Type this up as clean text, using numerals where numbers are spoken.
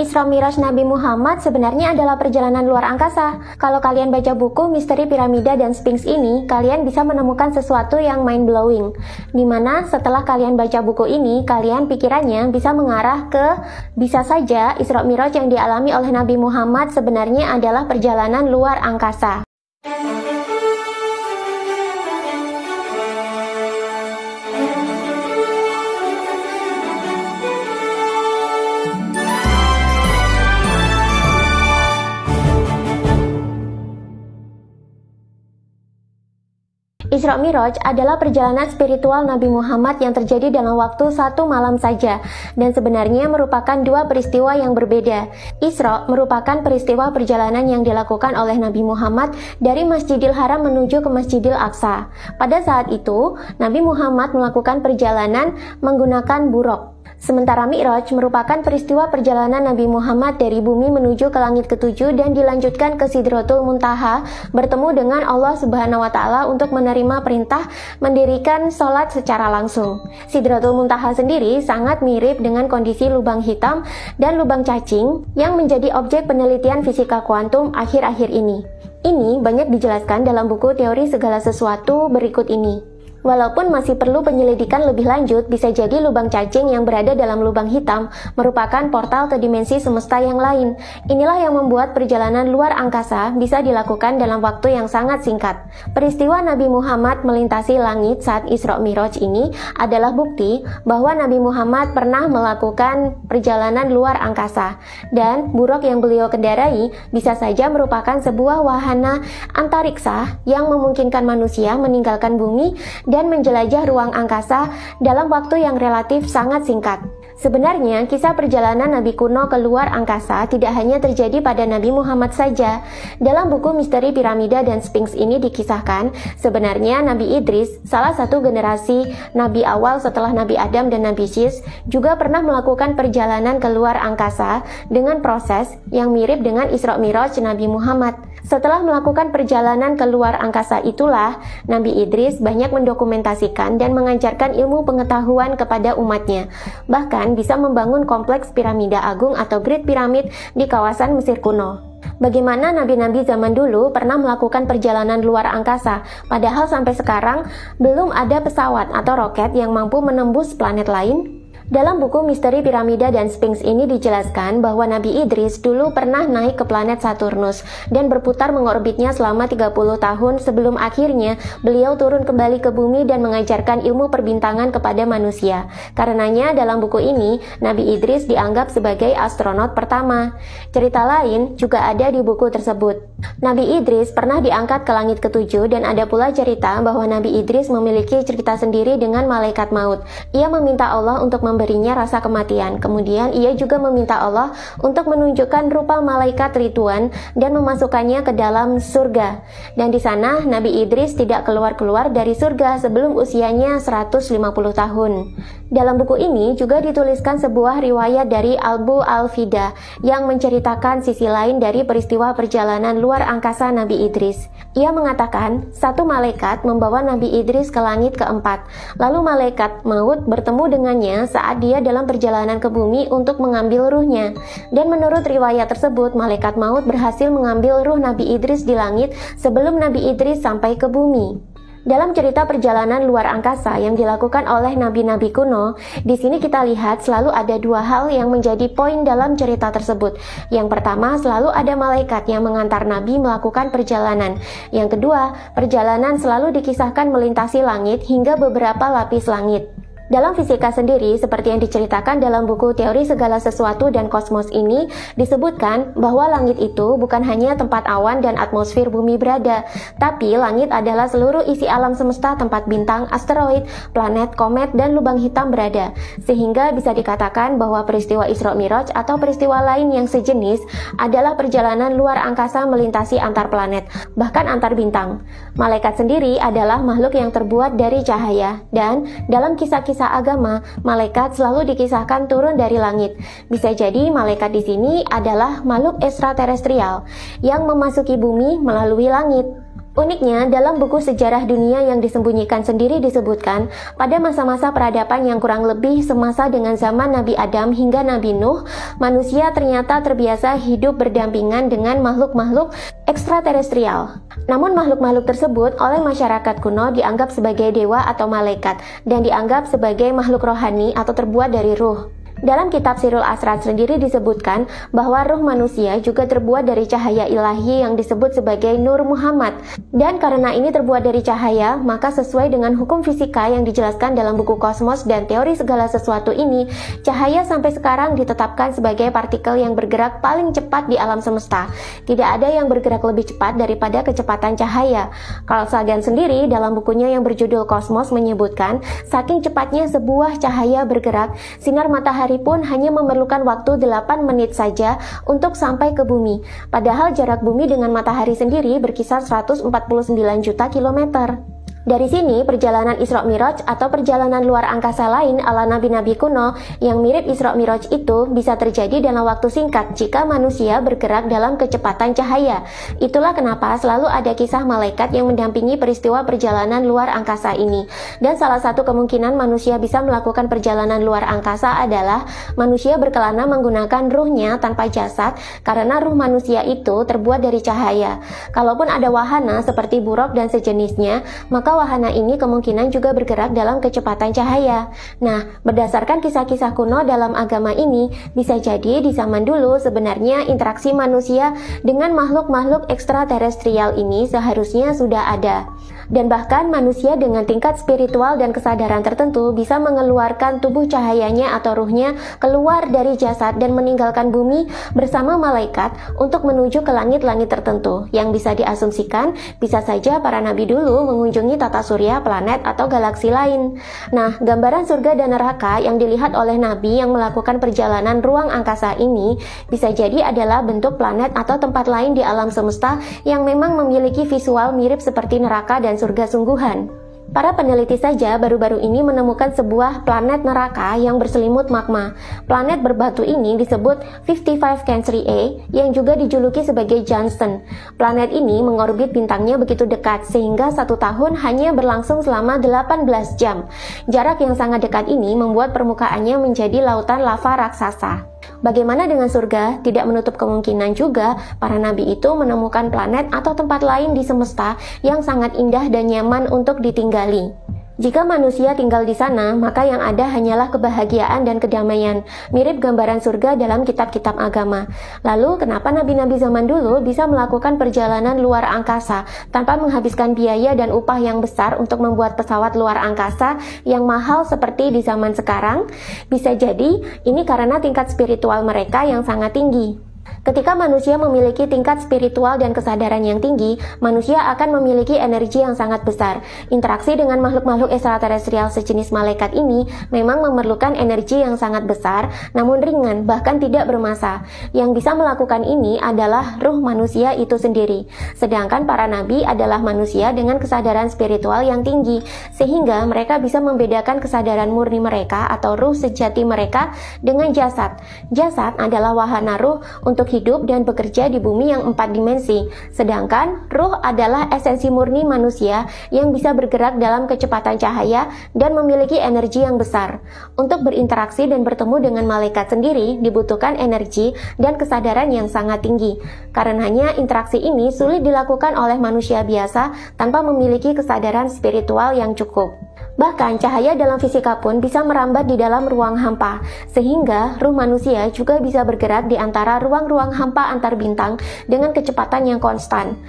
Isra Miraj Nabi Muhammad sebenarnya adalah perjalanan luar angkasa. Kalau kalian baca buku Misteri Piramida dan Sphinx ini, kalian bisa menemukan sesuatu yang mind-blowing. Dimana setelah kalian baca buku ini, kalian pikirannya bisa mengarah ke bisa saja Isra Miraj yang dialami oleh Nabi Muhammad sebenarnya adalah perjalanan luar angkasa. Isra Miraj adalah perjalanan spiritual Nabi Muhammad yang terjadi dalam waktu 1 malam saja, dan sebenarnya merupakan 2 peristiwa yang berbeda. Isra merupakan peristiwa perjalanan yang dilakukan oleh Nabi Muhammad dari Masjidil Haram menuju ke Masjidil Aqsa. Pada saat itu, Nabi Muhammad melakukan perjalanan menggunakan buraq. Sementara Mi'raj merupakan peristiwa perjalanan Nabi Muhammad dari bumi menuju ke langit ke-7 dan dilanjutkan ke Sidratul Muntaha bertemu dengan Allah Subhanahu wa Ta'ala untuk menerima perintah mendirikan sholat secara langsung. Sidratul Muntaha sendiri sangat mirip dengan kondisi lubang hitam dan lubang cacing yang menjadi objek penelitian fisika kuantum akhir-akhir ini. Ini banyak dijelaskan dalam buku Teori Segala Sesuatu berikut ini. Walaupun masih perlu penyelidikan lebih lanjut, bisa jadi lubang cacing yang berada dalam lubang hitam merupakan portal ke dimensi semesta yang lain. Inilah yang membuat perjalanan luar angkasa bisa dilakukan dalam waktu yang sangat singkat. Peristiwa Nabi Muhammad melintasi langit saat Isra Miraj ini adalah bukti bahwa Nabi Muhammad pernah melakukan perjalanan luar angkasa, dan buraq yang beliau kendarai bisa saja merupakan sebuah wahana antariksa yang memungkinkan manusia meninggalkan bumi dan menjelajah ruang angkasa dalam waktu yang relatif sangat singkat. Sebenarnya, kisah perjalanan Nabi kuno ke luar angkasa tidak hanya terjadi pada Nabi Muhammad saja. Dalam buku Misteri Piramida dan Sphinx ini dikisahkan, sebenarnya Nabi Idris, salah satu generasi Nabi awal setelah Nabi Adam dan Nabi Syis, juga pernah melakukan perjalanan ke luar angkasa dengan proses yang mirip dengan Isra Miraj Nabi Muhammad. Setelah melakukan perjalanan ke luar angkasa itulah, Nabi Idris banyak mendokumentasikan dan mengajarkan ilmu pengetahuan kepada umatnya. Bahkan bisa membangun kompleks piramida agung atau Great Pyramid di kawasan Mesir kuno. Bagaimana nabi-nabi zaman dulu pernah melakukan perjalanan luar angkasa, padahal sampai sekarang belum ada pesawat atau roket yang mampu menembus planet lain? Dalam buku Misteri Piramida dan Sphinx ini dijelaskan bahwa Nabi Idris dulu pernah naik ke planet Saturnus dan berputar mengorbitnya selama 30 tahun sebelum akhirnya beliau turun kembali ke bumi dan mengajarkan ilmu perbintangan kepada manusia. Karenanya dalam buku ini, Nabi Idris dianggap sebagai astronot pertama. Cerita lain juga ada di buku tersebut. Nabi Idris pernah diangkat ke langit ke-7 dan ada pula cerita bahwa Nabi Idris memiliki cerita sendiri dengan malaikat maut. Ia meminta Allah untuk memberinya rasa kematian. Kemudian ia juga meminta Allah untuk menunjukkan rupa malaikat Ridwan dan memasukkannya ke dalam surga. Dan di sana Nabi Idris tidak keluar-keluar dari surga sebelum usianya 150 tahun. Dalam buku ini juga dituliskan sebuah riwayat dari Abu Al-Fida yang menceritakan sisi lain dari peristiwa perjalanan luar angkasa Nabi Idris. Ia mengatakan, satu malaikat membawa Nabi Idris ke langit keempat. Lalu malaikat maut bertemu dengannya saat dia dalam perjalanan ke bumi untuk mengambil ruhnya. Dan menurut riwayat tersebut, malaikat maut berhasil mengambil ruh Nabi Idris di langit sebelum Nabi Idris sampai ke bumi. Dalam cerita perjalanan luar angkasa yang dilakukan oleh nabi-nabi kuno, di sini kita lihat selalu ada dua hal yang menjadi poin dalam cerita tersebut. Yang pertama, selalu ada malaikat yang mengantar nabi melakukan perjalanan. Yang kedua, perjalanan selalu dikisahkan melintasi langit hingga beberapa lapis langit. Dalam fisika sendiri, seperti yang diceritakan dalam buku Teori Segala Sesuatu dan Kosmos ini, disebutkan bahwa langit itu bukan hanya tempat awan dan atmosfer bumi berada, tapi langit adalah seluruh isi alam semesta tempat bintang, asteroid, planet, komet, dan lubang hitam berada. Sehingga bisa dikatakan bahwa peristiwa Isra Miraj atau peristiwa lain yang sejenis adalah perjalanan luar angkasa melintasi antar planet, bahkan antar bintang. Malaikat sendiri adalah makhluk yang terbuat dari cahaya, dan dalam kisah-kisah agama, malaikat selalu dikisahkan turun dari langit. Bisa jadi malaikat di sini adalah makhluk ekstraterestrial yang memasuki bumi melalui langit. Uniknya, dalam buku sejarah dunia yang disembunyikan sendiri disebutkan, pada masa-masa peradaban yang kurang lebih semasa dengan zaman Nabi Adam hingga Nabi Nuh, manusia ternyata terbiasa hidup berdampingan dengan makhluk-makhluk ekstraterestrial. Namun makhluk-makhluk tersebut oleh masyarakat kuno dianggap sebagai dewa atau malaikat, dan dianggap sebagai makhluk rohani atau terbuat dari ruh. Dalam kitab Sirul Asrar sendiri disebutkan bahwa ruh manusia juga terbuat dari cahaya ilahi yang disebut sebagai Nur Muhammad. Dan karena ini terbuat dari cahaya, maka sesuai dengan hukum fisika yang dijelaskan dalam buku Kosmos dan Teori Segala Sesuatu ini, cahaya sampai sekarang ditetapkan sebagai partikel yang bergerak paling cepat di alam semesta. Tidak ada yang bergerak lebih cepat daripada kecepatan cahaya. Carl Sagan sendiri dalam bukunya yang berjudul Kosmos menyebutkan, saking cepatnya sebuah cahaya bergerak, sinar matahari pun hanya memerlukan waktu 8 menit saja untuk sampai ke bumi. Padahal jarak bumi dengan matahari sendiri berkisar 149 juta kilometer. Dari sini, perjalanan Isra Miraj atau perjalanan luar angkasa lain ala nabi-nabi kuno yang mirip Isra Miraj itu bisa terjadi dalam waktu singkat jika manusia bergerak dalam kecepatan cahaya. Itulah kenapa selalu ada kisah malaikat yang mendampingi peristiwa perjalanan luar angkasa ini. Dan salah satu kemungkinan manusia bisa melakukan perjalanan luar angkasa adalah manusia berkelana menggunakan ruhnya tanpa jasad karena ruh manusia itu terbuat dari cahaya. Kalaupun ada wahana seperti buruk dan sejenisnya, maka wahana ini kemungkinan juga bergerak dalam kecepatan cahaya. Nah, berdasarkan kisah-kisah kuno dalam agama ini, bisa jadi di zaman dulu sebenarnya interaksi manusia dengan makhluk-makhluk ekstraterestrial ini seharusnya sudah ada. Dan bahkan manusia dengan tingkat spiritual dan kesadaran tertentu bisa mengeluarkan tubuh cahayanya atau ruhnya keluar dari jasad dan meninggalkan bumi bersama malaikat untuk menuju ke langit-langit tertentu, yang bisa diasumsikan bisa saja para nabi dulu mengunjungi tata surya, planet, atau galaksi lain. Nah, gambaran surga dan neraka yang dilihat oleh nabi yang melakukan perjalanan ruang angkasa ini bisa jadi adalah bentuk planet atau tempat lain di alam semesta yang memang memiliki visual mirip seperti neraka dan surga sungguhan. Para peneliti saja baru-baru ini menemukan sebuah planet neraka yang berselimut magma. Planet berbatu ini disebut 55 Cancri A yang juga dijuluki sebagai Johnson. Planet ini mengorbit bintangnya begitu dekat sehingga 1 tahun hanya berlangsung selama 18 jam. Jarak yang sangat dekat ini membuat permukaannya menjadi lautan lava raksasa. Bagaimana dengan surga? Tidak menutup kemungkinan juga para nabi itu menemukan planet atau tempat lain di semesta yang sangat indah dan nyaman untuk ditinggali. Jika manusia tinggal di sana, maka yang ada hanyalah kebahagiaan dan kedamaian, mirip gambaran surga dalam kitab-kitab agama. Lalu, kenapa nabi-nabi zaman dulu bisa melakukan perjalanan luar angkasa tanpa menghabiskan biaya dan upah yang besar untuk membuat pesawat luar angkasa yang mahal seperti di zaman sekarang? Bisa jadi, ini karena tingkat spiritual mereka yang sangat tinggi. Ketika manusia memiliki tingkat spiritual dan kesadaran yang tinggi, manusia akan memiliki energi yang sangat besar. Interaksi dengan makhluk-makhluk ekstraterestrial sejenis malaikat ini memang memerlukan energi yang sangat besar, namun ringan, bahkan tidak bermassa. Yang bisa melakukan ini adalah ruh manusia itu sendiri. Sedangkan para nabi adalah manusia dengan kesadaran spiritual yang tinggi, sehingga mereka bisa membedakan kesadaran murni mereka atau ruh sejati mereka dengan jasad. Jasad adalah wahana ruh untuk hidup dan bekerja di bumi yang 4 dimensi, sedangkan ruh adalah esensi murni manusia yang bisa bergerak dalam kecepatan cahaya dan memiliki energi yang besar. Untuk berinteraksi dan bertemu dengan malaikat sendiri dibutuhkan energi dan kesadaran yang sangat tinggi. Karenanya interaksi ini sulit dilakukan oleh manusia biasa tanpa memiliki kesadaran spiritual yang cukup. Bahkan cahaya dalam fisika pun bisa merambat di dalam ruang hampa, sehingga ruh manusia juga bisa bergerak di antara ruang-ruang hampa antar bintang dengan kecepatan yang konstan.